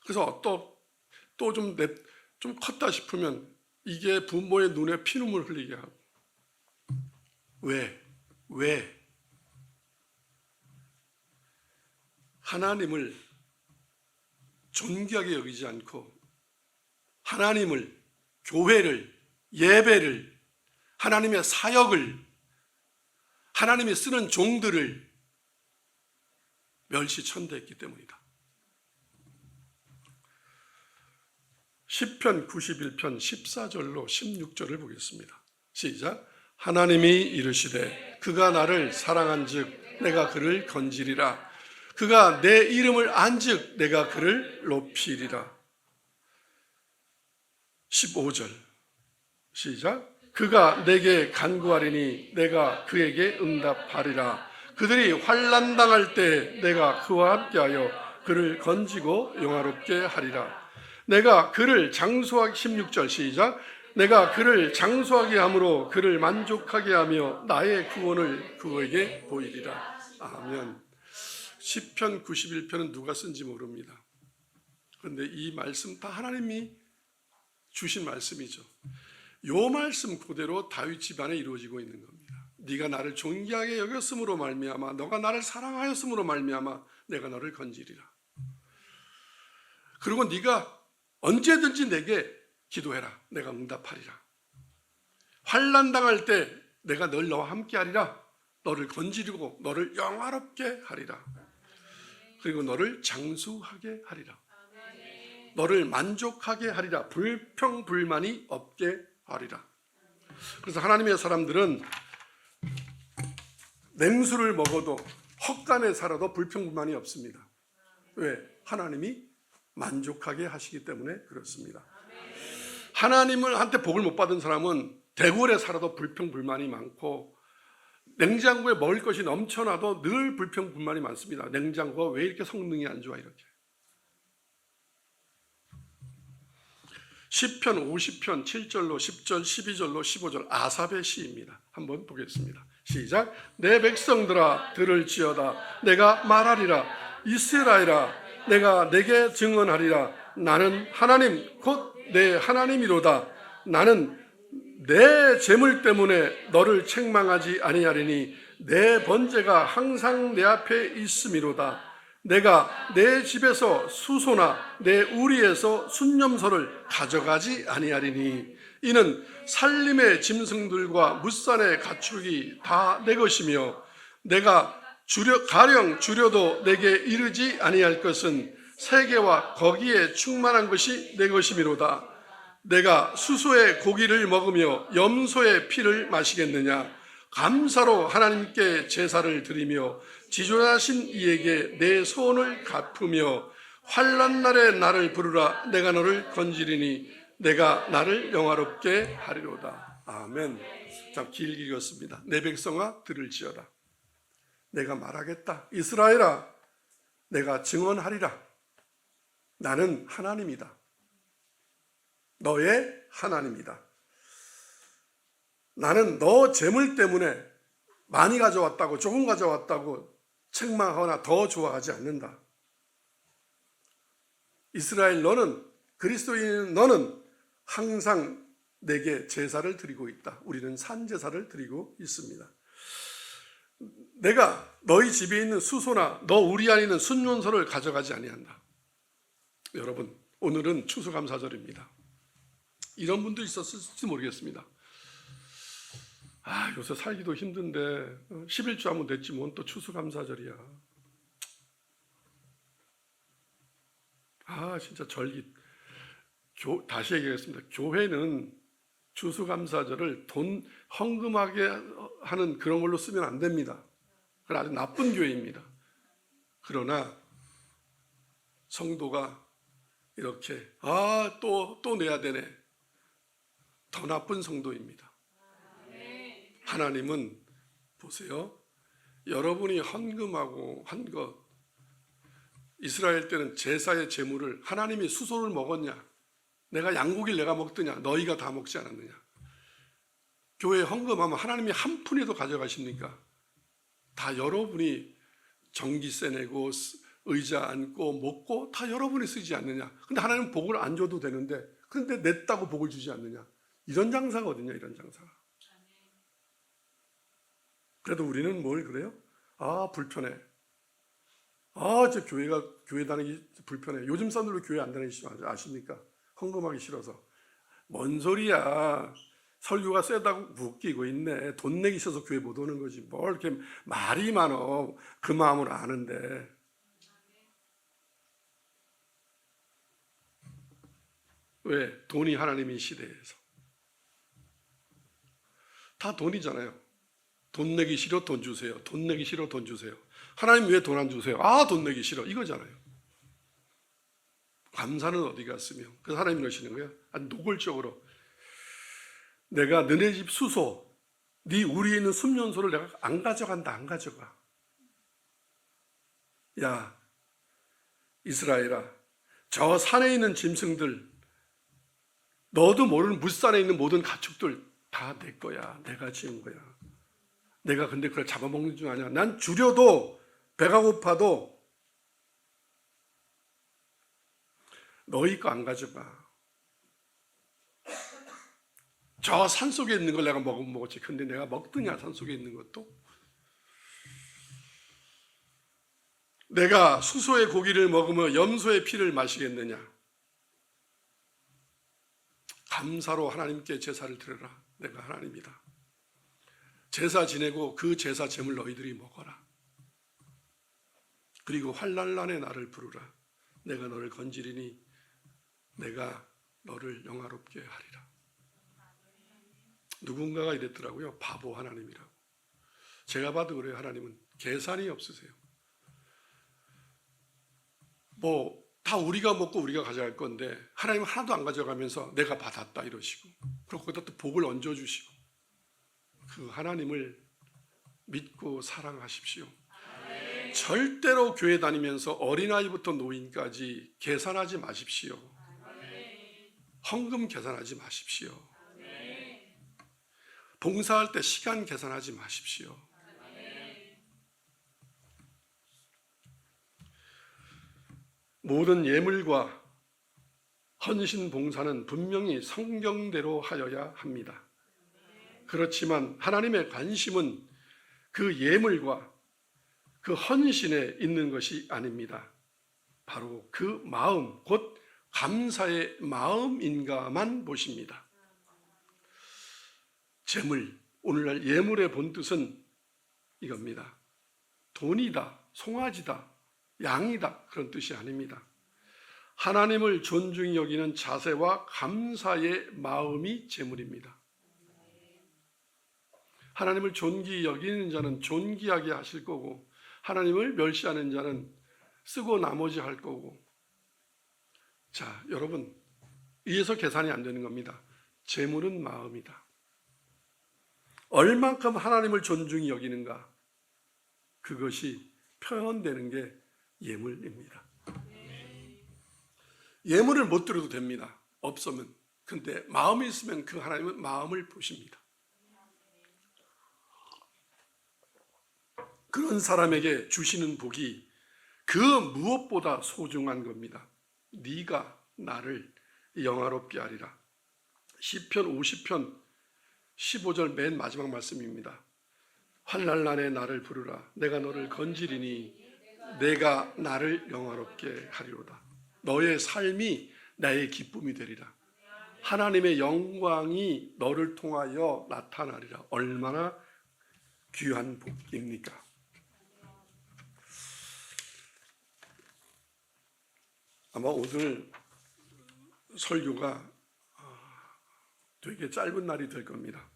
그래서 또 좀 컸다 싶으면 이게 부모의 눈에 피눈물 흘리게 하고. 왜? 하나님을 존귀하게 여기지 않고 하나님을, 교회를, 예배를, 하나님의 사역을, 하나님이 쓰는 종들을 멸시천대했기 때문이다. 시편 91편 14절로 16절을 보겠습니다. 시작. 하나님이 이르시되 그가 나를 사랑한즉 내가 그를 건지리라. 그가 내 이름을 안즉 내가 그를 높이리라. 15절 시작. 그가 내게 간구하리니 내가 그에게 응답하리라. 그들이 환난 당할 때 내가 그와 함께하여 그를 건지고 영화롭게 하리라. 내가 그를 장수하게, 16절 시작. 내가 그를 장수하게 함으로 그를 만족하게 하며 나의 구원을 그에게 보이리라. 아멘. 시편 91편은 누가 쓴지 모릅니다. 그런데 이 말씀 다 하나님이 주신 말씀이죠. 이 말씀 그대로 다윗 집안에 이루어지고 있는 겁니다. 네가 나를 존귀하게 여겼으므로 말미암아, 너가 나를 사랑하였으므로 말미암아 내가 너를 건지리라. 그리고 네가 언제든지 내게 기도해라. 내가 응답하리라. 환난 당할 때 내가 너와 함께하리라. 너를 건지리고 너를 영화롭게 하리라. 그리고 너를 장수하게 하리라. 너를 만족하게 하리라. 불평불만이 없게 하리라. 그래서 하나님의 사람들은 냉수를 먹어도 헛간에 살아도 불평불만이 없습니다. 왜? 하나님이 만족하게 하시기 때문에 그렇습니다. 하나님을 한테 복을 못 받은 사람은 대궐에 살아도 불평불만이 많고 냉장고에 먹을 것이 넘쳐나도 늘 불평불만이 많습니다. 냉장고가 왜 이렇게 성능이 안 좋아 이렇게. 시편 50편 7절로 10절 12절로 15절 아삽의 시입니다. 한번 보겠습니다. 시작. 내 백성들아 들을지어다. 내가 말하리라. 이스라엘아 내가 내게 증언하리라. 나는 하나님 곧 내 하나님이로다. 나는 내 재물 때문에 너를 책망하지 아니하리니 내 번제가 항상 내 앞에 있음이로다. 내가 내 집에서 수소나 내 우리에서 순념소를 가져가지 아니하리니 이는 산림의 짐승들과 무산의 가축이 다 내 것이며 내가 가령 줄여도 내게 이르지 아니할 것은 세계와 거기에 충만한 것이 내 것이미로다. 내가 수소의 고기를 먹으며 염소의 피를 마시겠느냐. 감사로 하나님께 제사를 드리며 지존하신 이에게 내 소원을 갚으며 환난 날에 나를 부르라. 내가 너를 건지리니 내가 나를 영화롭게 하리로다. 아멘. 자, 길게 읽었습니다. 내 백성아 들을지어다. 내가 말하겠다. 이스라엘아 내가 증언하리라. 나는 하나님이다. 너의 하나님이다. 나는 너 재물 때문에 많이 가져왔다고 조금 가져왔다고 책망하거나 더 좋아하지 않는다. 이스라엘 너는 그리스도인 너는 항상 내게 제사를 드리고 있다. 우리는 산제사를 드리고 있습니다. 내가 너희 집에 있는 수소나 너 우리 안에 있는 순년소를 가져가지 아니한다. 여러분 오늘은 추수감사절입니다. 이런 분도 있었을지 모르겠습니다. 요새 살기도 힘든데 11주 하면 됐지 뭔 또 추수감사절이야. 진짜 절기. 다시 얘기하겠습니다. 교회는 추수감사절을 돈 헌금하게 하는 그런 걸로 쓰면 안 됩니다. 그건 아주 나쁜 교회입니다. 그러나 성도가 이렇게 또 내야 되네. 더 나쁜 성도입니다. 하나님은 보세요. 여러분이 헌금하고 한 것, 이스라엘 때는 제사의 제물을 하나님이 수소를 먹었냐? 내가 양고기를 내가 먹더냐? 너희가 다 먹지 않았느냐? 교회에 헌금하면 하나님이 한 푼이라도 가져가십니까? 다 여러분이 전기세 내고 의자 앉고 먹고 다 여러분이 쓰지 않느냐? 근데 하나님은 복을 안 줘도 되는데 그런데 냈다고 복을 주지 않느냐? 이런 장사거든요. 이런 장사가. 그래도 우리는 뭘 그래요? 불편해. 저 교회 다니기 불편해. 요즘 사람들도 교회 안 다니시 아십니까? 헌금하기 싫어서. 뭔 소리야. 설교가 세다고 웃기고 있네. 돈 내기 싫어서 교회 못 오는 거지. 뭘 이렇게 말이 많어. 그 마음을 아는데. 왜? 돈이 하나님인 시대에서. 다 돈이잖아요. 돈 내기 싫어 돈 주세요. 돈 내기 싫어 돈 주세요. 하나님 왜 돈 안 주세요? 돈 내기 싫어 이거잖아요. 감사는 어디 갔으며. 그래서 하나님 이러시는 거예요. 노골적으로 내가 너네 집 수소 네 우리에 있는 순년소를 내가 안 가져간다. 안 가져가. 야 이스라엘아 저 산에 있는 짐승들 너도 모르는 물산에 있는 모든 가축들 다 내 거야. 내가 지은 거야. 내가 근데 그걸 잡아먹는 줄 아냐. 난 줄여도 배가 고파도 너희 거 안 가져가. 저 산속에 있는 걸 내가 먹으면 먹었지. 근데 내가 먹더냐 산속에 있는 것도. 내가 수소의 고기를 먹으며 염소의 피를 마시겠느냐. 감사로 하나님께 제사를 드려라. 내가 하나님이다. 제사 지내고 그 제사 제물 너희들이 먹어라. 그리고 환난날에 나를 부르라. 내가 너를 건지리니 내가 너를 영화롭게 하리라. 누군가가 이랬더라고요. 바보 하나님이라고. 제가 봐도 그래요. 하나님은 계산이 없으세요. 다 우리가 먹고 우리가 가져갈 건데 하나님은 하나도 안 가져가면서 내가 받았다 이러시고 그리고 거기다 또 복을 얹어주시고 그 하나님을 믿고 사랑하십시오. 절대로 교회 다니면서 어린아이부터 노인까지 계산하지 마십시오. 헌금 계산하지 마십시오. 봉사할 때 시간 계산하지 마십시오. 모든 예물과 헌신 봉사는 분명히 성경대로 하여야 합니다. 그렇지만 하나님의 관심은 그 예물과 그 헌신에 있는 것이 아닙니다. 바로 그 마음, 곧 감사의 마음인가만 보십니다. 재물, 오늘날 예물의 본뜻은 이겁니다. 돈이다, 송아지다, 양이다, 그런 뜻이 아닙니다. 하나님을 존중히 여기는 자세와 감사의 마음이 재물입니다. 하나님을 존귀히 여기는 자는 존귀하게 하실 거고, 하나님을 멸시하는 자는 쓰고 나머지 할 거고. 자, 여러분, 이에서 계산이 안 되는 겁니다. 재물은 마음이다. 얼만큼 하나님을 존중히 여기는가, 그것이 표현되는 게 예물입니다. 예물을 못 드려도 됩니다. 없으면. 근데 마음이 있으면 그 하나님은 마음을 보십니다. 그런 사람에게 주시는 복이 그 무엇보다 소중한 겁니다. 네가 나를 영화롭게 하리라. 시편 50편 15절 맨 마지막 말씀입니다. 환난날에 나를 부르라. 내가 너를 건지리니 내가 나를 영화롭게 하리로다. 너의 삶이 나의 기쁨이 되리라. 하나님의 영광이 너를 통하여 나타나리라. 얼마나 귀한 복입니까? 아마 오늘 설교가 되게 짧은 날이 될 겁니다.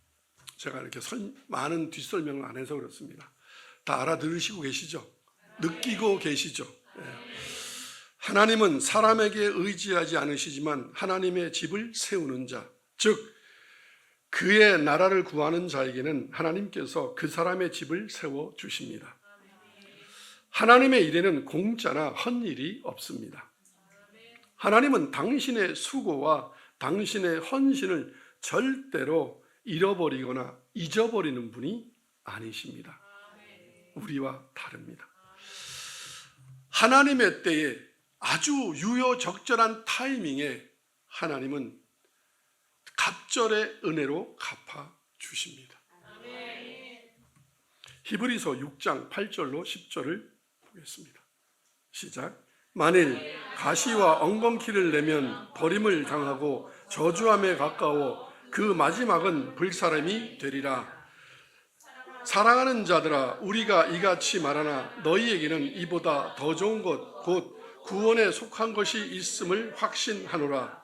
제가 이렇게 많은 뒷설명을 안 해서 그렇습니다. 다 알아들으시고 계시죠? 느끼고 계시죠? 하나님은 사람에게 의지하지 않으시지만 하나님의 집을 세우는 자, 즉 그의 나라를 구하는 자에게는 하나님께서 그 사람의 집을 세워주십니다. 하나님의 일에는 공짜나 헛일이 없습니다. 하나님은 당신의 수고와 당신의 헌신을 절대로 잃어버리거나 잊어버리는 분이 아니십니다. 우리와 다릅니다. 하나님의 때에 아주 유효적절한 타이밍에 하나님은 갑절의 은혜로 갚아주십니다. 히브리서 6장 8절로 10절을 보겠습니다. 시작. 만일 가시와 엉겅퀴를 내면 버림을 당하고 저주함에 가까워 그 마지막은 불사람이 되리라. 사랑하는 자들아, 우리가 이같이 말하나 너희에게는 이보다 더 좋은 것, 곧 구원에 속한 것이 있음을 확신하노라.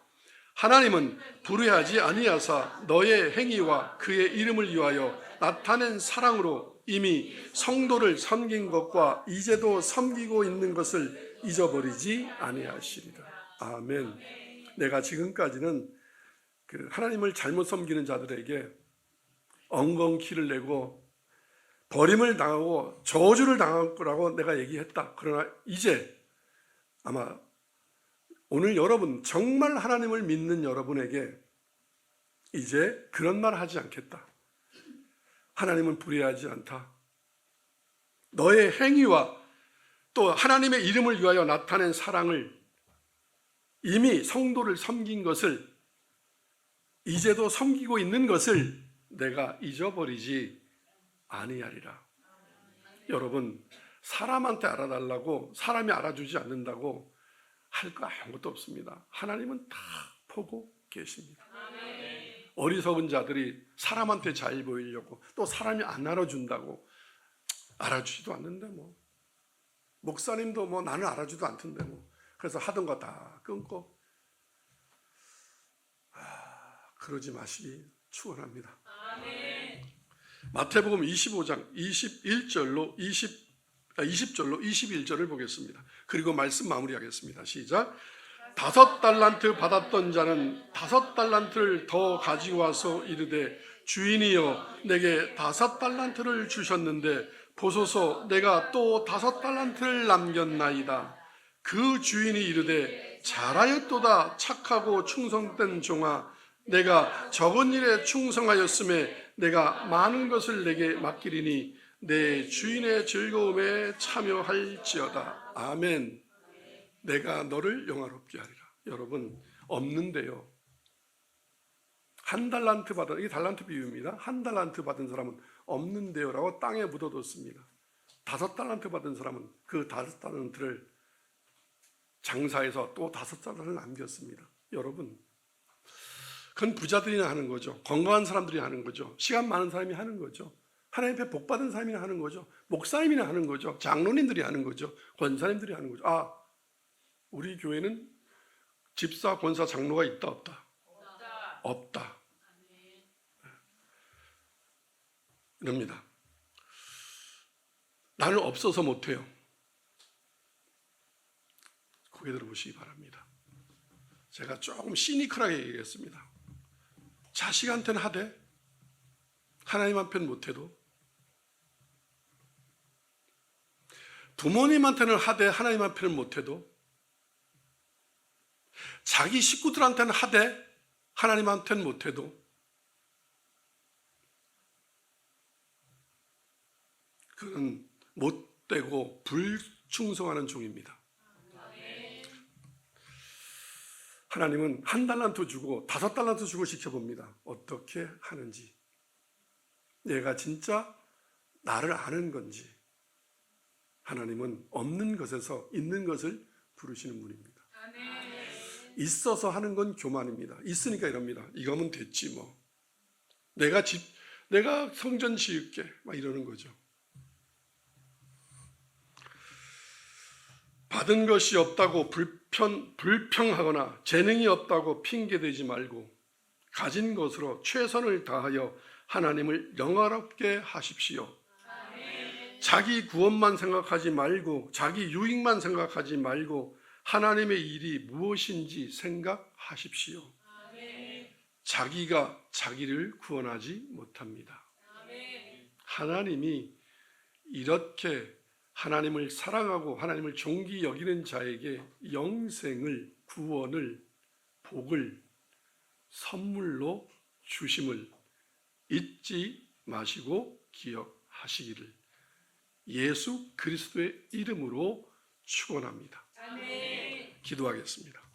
하나님은 불의하지 아니하사 너의 행위와 그의 이름을 위하여 나타낸 사랑으로 이미 성도를 섬긴 것과 이제도 섬기고 있는 것을 잊어버리지 아니하시리라. 아멘. 내가 지금까지는 하나님을 잘못 섬기는 자들에게 엉겅퀴를 내고 버림을 당하고 저주를 당할 거라고 내가 얘기했다. 그러나 이제 아마 오늘 여러분, 정말 하나님을 믿는 여러분에게 이제 그런 말 하지 않겠다. 하나님은 불의하지 않다. 너의 행위와 또 하나님의 이름을 위하여 나타낸 사랑을, 이미 성도를 섬긴 것을, 이제도 섬기고 있는 것을 내가 잊어버리지 아니하리라. 여러분, 사람한테 알아달라고 사람이 알아주지 않는다고 할 거 아무것도 없습니다. 하나님은 다 보고 계십니다. 어리석은 자들이 사람한테 잘 보이려고, 또 사람이 안 알아준다고, 알아주지도 않는데 목사님도 나는 알아주지도 않던데 그래서 하던 거 다 끊고, 그러지 마시기 축원합니다. 마태복음 25장 20절로 21절을 보겠습니다. 그리고 말씀 마무리하겠습니다. 시작. 5달란트 받았던 자는 5달란트를 더 가지고 와서 이르되 주인이여 내게 5달란트를 주셨는데 보소서 내가 또 5달란트를 남겼나이다. 그 주인이 이르되 잘하였도다 착하고 충성된 종아 내가 적은 일에 충성하였음에 내가 많은 것을 내게 맡기리니 내 주인의 즐거움에 참여할지어다. 아멘. 내가 너를 영화롭게 하리라. 여러분 없는데요. 1달란트 받은, 이게 달란트 비유입니다. 1달란트 받은 사람은 없는데요 라고 땅에 묻어뒀습니다. 5달란트 받은 사람은 그 5달란트를 장사해서 또 5달란트를 남겼습니다. 여러분 그건 부자들이 하는 거죠. 건강한 사람들이 하는 거죠. 시간 많은 사람이 하는 거죠. 하나님 앞에 복 받은 사람이 하는 거죠. 목사님이 하는 거죠. 장로님들이 하는 거죠. 권사님들이 하는 거죠. 아, 우리 교회는 집사, 권사, 장로가 있다 없다? 없다. 이럽니다. 나는 없어서 못해요. 고개 들어보시기 바랍니다. 제가 조금 시니컬하게 얘기했습니다. 자식한테는 하되 하나님 앞에는 못해도, 부모님한테는 하되 하나님 앞에는 못해도, 자기 식구들한테는 하되 하나님한테는 못해도 그는 못되고 불충성하는 종입니다. 하나님은 1달란트 주고 5달란트 주고 지켜봅니다. 어떻게 하는지, 얘가 진짜 나를 아는 건지. 하나님은 없는 것에서 있는 것을 부르시는 분입니다. 있어서 하는 건 교만입니다. 있으니까 이럽니다. 이거면 됐지 뭐. 내가 성전 지을게 막 이러는 거죠. 받은 것이 없다고 불평하거나 재능이 없다고 핑계대지 말고 가진 것으로 최선을 다하여 하나님을 영화롭게 하십시오. 자기 구원만 생각하지 말고 자기 유익만 생각하지 말고 하나님의 일이 무엇인지 생각하십시오. 자기가 자기를 구원하지 못합니다. 하나님이 이렇게 하나님을 사랑하고 하나님을 존귀 여기는 자에게 영생을, 구원을, 복을 선물로 주심을 잊지 마시고 기억하시기를 예수 그리스도의 이름으로 축원합니다. 기도하겠습니다.